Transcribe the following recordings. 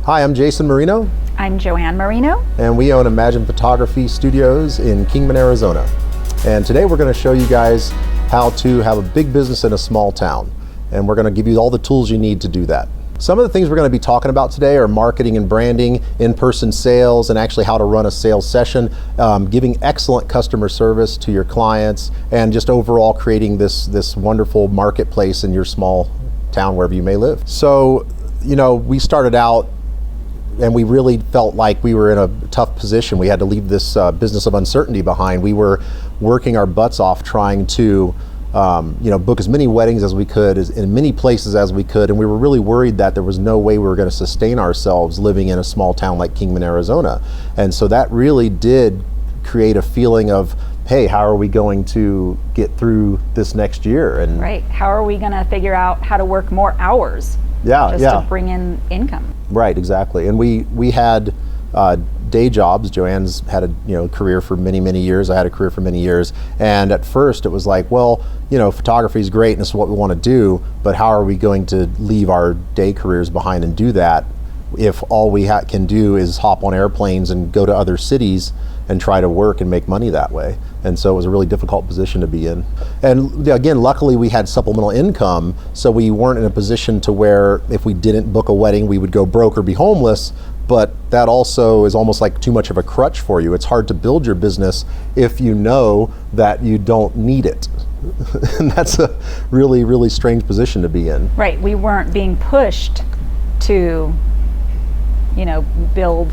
Hi, I'm Jason Marino. I'm Joanne Marino. And we own Imagine Photography Studios in Kingman, Arizona. And today we're going to show you guys how to have a big business in a small town. And we're going to give you all the tools you need to do that. Some of the things we're going to be talking about today are marketing and branding, in-person sales, and actually how to run a sales session, giving excellent customer service to your clients, and just overall creating this wonderful marketplace in your small town, wherever you may live. So, we started out and we really felt like we were in a tough position. We had to leave this business of uncertainty behind. We were working our butts off trying to book as many weddings as we could, in many places as we could, and we were really worried that there was no way we were going to sustain ourselves living in a small town like Kingman, Arizona. And so that really did create a feeling of, hey, how are we going to get through this next year? And right, how are we going to figure out how to work more hours? To bring in income. Right, exactly. And we had day jobs. Joanne's had a career for many years. I had a career for many years. And at first it was like, well, photography is great and this is what we want to do, but how are we going to leave our day careers behind and do that if all we can do is hop on airplanes and go to other cities and try to work and make money that way? And so it was a really difficult position to be in. And again, luckily we had supplemental income, so we weren't in a position to where if we didn't book a wedding, we would go broke or be homeless. But that also is almost like too much of a crutch for you. It's hard to build your business if you know that you don't need it. And that's a really strange position to be in. Right, we weren't being pushed to, build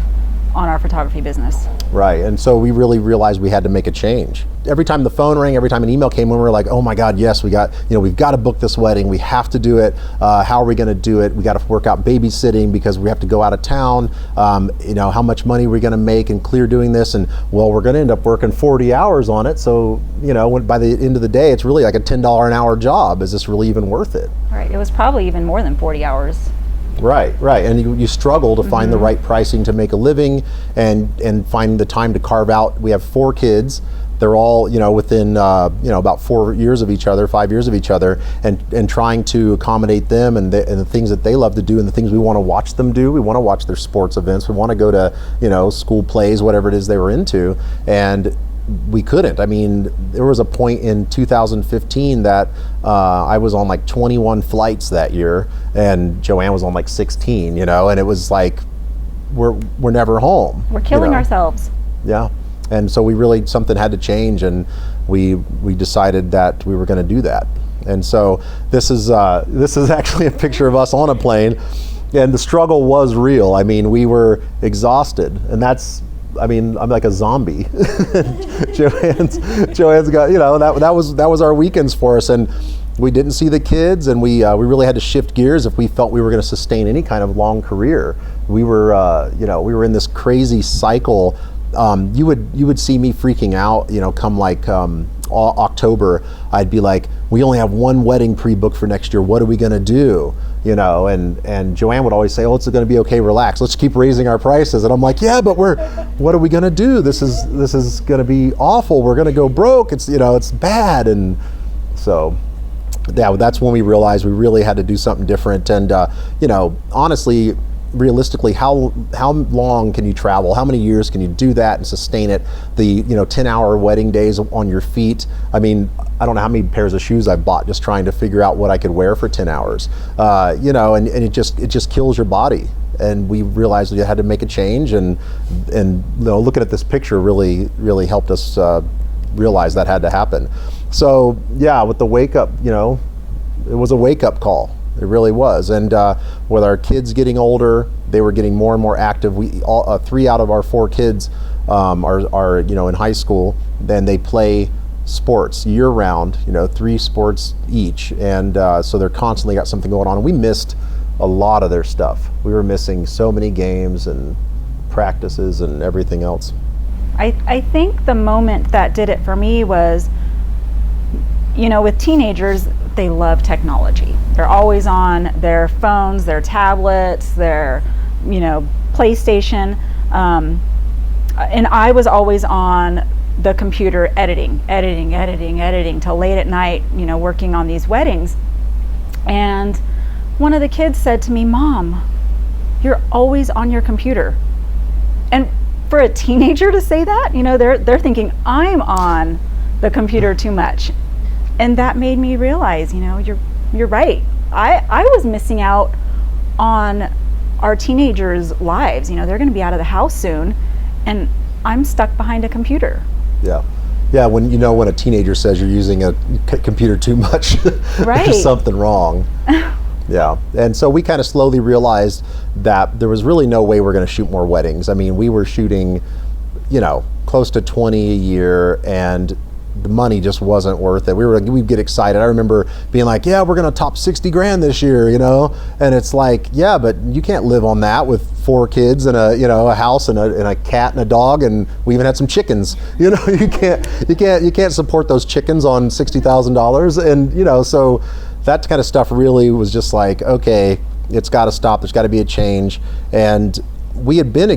on our photography business. Right, and so we really realized we had to make a change. Every time the phone rang, every time an email came in, we were like, oh my God, yes, we've got to book this wedding. We have to do it. How are we going to do it? We got to work out babysitting because we have to go out of town. How much money are we going to make and clear doing this? And well, we're going to end up working 40 hours on it. So, by the end of the day, it's really like a $10 an hour job. Is this really even worth it? Right, it was probably even more than 40 hours. Right, and you struggle to find the right pricing to make a living and find the time to carve out. We have 4 kids. They're all, within, about 4 years of each other, 5 years of each other, and trying to accommodate them and the things that they love to do and the things we want to watch them do. We want to watch their sports events. We want to go to, school plays, whatever it is they were into. And we couldn't. I mean, there was a point in 2015 that I was on like 21 flights that year, and Joanne was on like 16, and it was like, we're never home. We're killing ourselves. Yeah. And so something had to change, and we decided that we were going to do that. And so this is actually a picture of us on a plane, and the struggle was real. I mean, we were exhausted, and I'm like a zombie. Joanne's got, that was our weekends for us, and we didn't see the kids, and we really had to shift gears if we felt we were going to sustain any kind of long career. We were, we were in this crazy cycle. You would see me freaking out, come like October. I'd be like, we only have 1 wedding pre-booked for next year. What are we going to do? And Joanne would always say, oh, it's going to be okay, relax. Let's keep raising our prices. And I'm like, yeah, but what are we going to do? This is going to be awful. We're going to go broke. It's bad. And so, yeah, that's when we realized we really had to do something different. And, honestly, realistically, how long can you travel? How many years can you do that and sustain it? The 10-hour wedding days on your feet. I mean, I don't know how many pairs of shoes I've bought just trying to figure out what I could wear for 10 hours. And it just kills your body. And we realized we had to make a change. And looking at this picture really helped us realize that had to happen. So yeah, with the wake up, it was a wake up call. It really was. And with our kids getting older, they were getting more and more active. 3 out of our 4 kids are in high school. Then they play sports year round, 3 sports each. And so they're constantly got something going on. And we missed a lot of their stuff. We were missing so many games and practices and everything else. I think the moment that did it for me was, with teenagers, they love technology. They're always on their phones, their tablets, their, PlayStation. And I was always on the computer editing till late at night, working on these weddings. And one of the kids said to me, "Mom, you're always on your computer. And for a teenager to say that, they're thinking, I'm on the computer too much. And that made me realize, you're right. I was missing out on our teenagers' lives. They're going to be out of the house soon, and I'm stuck behind a computer. Yeah. Yeah, when a teenager says you're using a computer too much, right. there's something wrong. Yeah, and so we kind of slowly realized that there was really no way we're going to shoot more weddings. I mean, we were shooting, close to 20 a year, and the money just wasn't worth it. We'd get excited. I remember being like, yeah, we're going to top 60 grand this year, and it's like, yeah, but you can't live on that with 4 kids and a house and a cat and a dog, and we even had some chickens. You can't support those chickens on $60,000, and so that kind of stuff really was just like, okay, it's got to stop. There's got to be a change. And we had been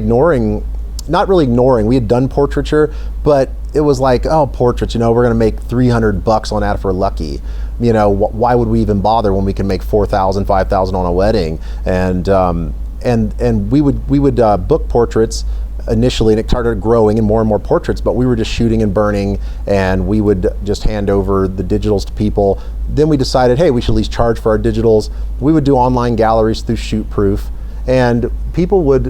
not really ignoring, we had done portraiture, but it was like, oh, portraits, we're going to make $300 on that if we're lucky. Why would we even bother when we can make $4,000, $5,000 on a wedding? And we would book portraits initially, and it started growing and more portraits, but we were just shooting and burning, and we would just hand over the digitals to people. Then we decided, hey, we should at least charge for our digitals. We would do online galleries through ShootProof, and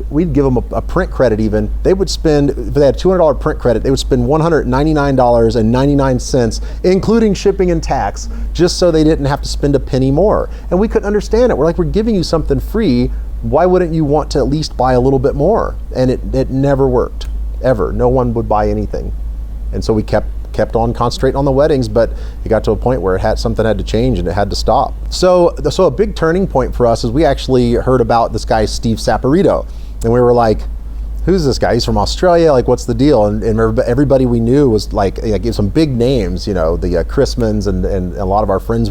we'd give them a print credit even. They would spend, if they had $200 print credit, they would spend $199.99, including shipping and tax, just so they didn't have to spend a penny more. And we couldn't understand it. We're like, we're giving you something free. Why wouldn't you want to at least buy a little bit more? And it never worked, ever. No one would buy anything. And so we kept on concentrating on the weddings, but it got to a point where something had to change and it had to stop. So a big turning point for us is we actually heard about this guy, Steve Saporito. And we were like, who's this guy? He's from Australia, like what's the deal? And everybody we knew was like some big names, the Chrismans and a lot of our friends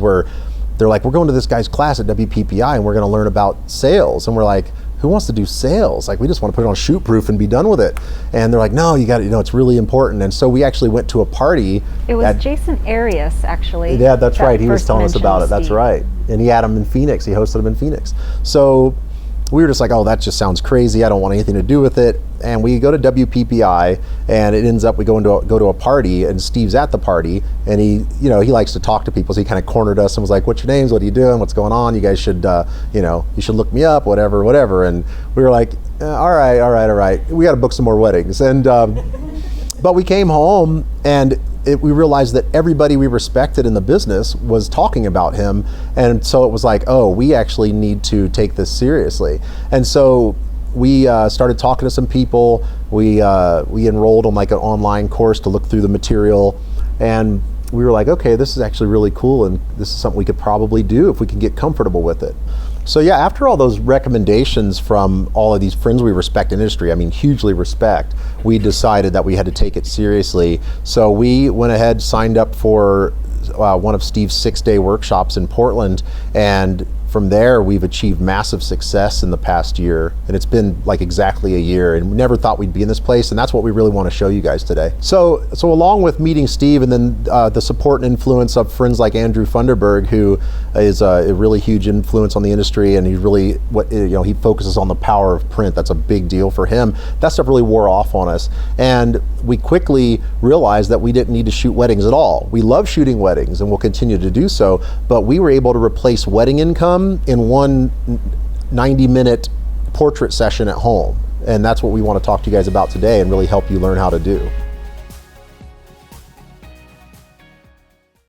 they're like, we're going to this guy's class at WPPI and we're going to learn about sales. And we're like, who wants to do sales? Like, we just want to put it on ShootProof and be done with it. And they're like, no, you got to, it's really important. And so we actually went to a party. It was Jason Arias, actually. Yeah, that's right. He was telling us about it. That's right. And he had him in Phoenix. He hosted him in Phoenix. So we were just like, oh, that just sounds crazy. I don't want anything to do with it. And we go to WPPI, and it ends up we go to a party, and Steve's at the party, and he likes to talk to people, so he kind of cornered us and was like, what's your names? What are you doing? What's going on? You guys should you should look me up, whatever. And we were like, all right. We got to book some more weddings. And but we came home, and we realized that everybody we respected in the business was talking about him, and so it was like, oh, we actually need to take this seriously. And so we started talking to some people. We enrolled on like an online course to look through the material, and we were like, okay, this is actually really cool, and this is something we could probably do if we can get comfortable with it. So yeah, after all those recommendations from all of these friends we respect in industry, I mean hugely respect, we decided that we had to take it seriously. So we went ahead, signed up for one of Steve's 6-day workshops in Portland, and from there we've achieved massive success in the past year, and it's been like exactly a year, and we never thought we'd be in this place, and that's what we really want to show you guys today. So along with meeting Steve, and then the support and influence of friends like Andrew Funderburg, who is a really huge influence on the industry, and he's really he focuses on the power of print. That's a big deal for him. That stuff really wore off on us, and we quickly realized that we didn't need to shoot weddings at all. We love shooting weddings, and we'll continue to do so, but we were able to replace wedding income in one 90-minute portrait session at home. And that's what we want to talk to you guys about today and really help you learn how to do.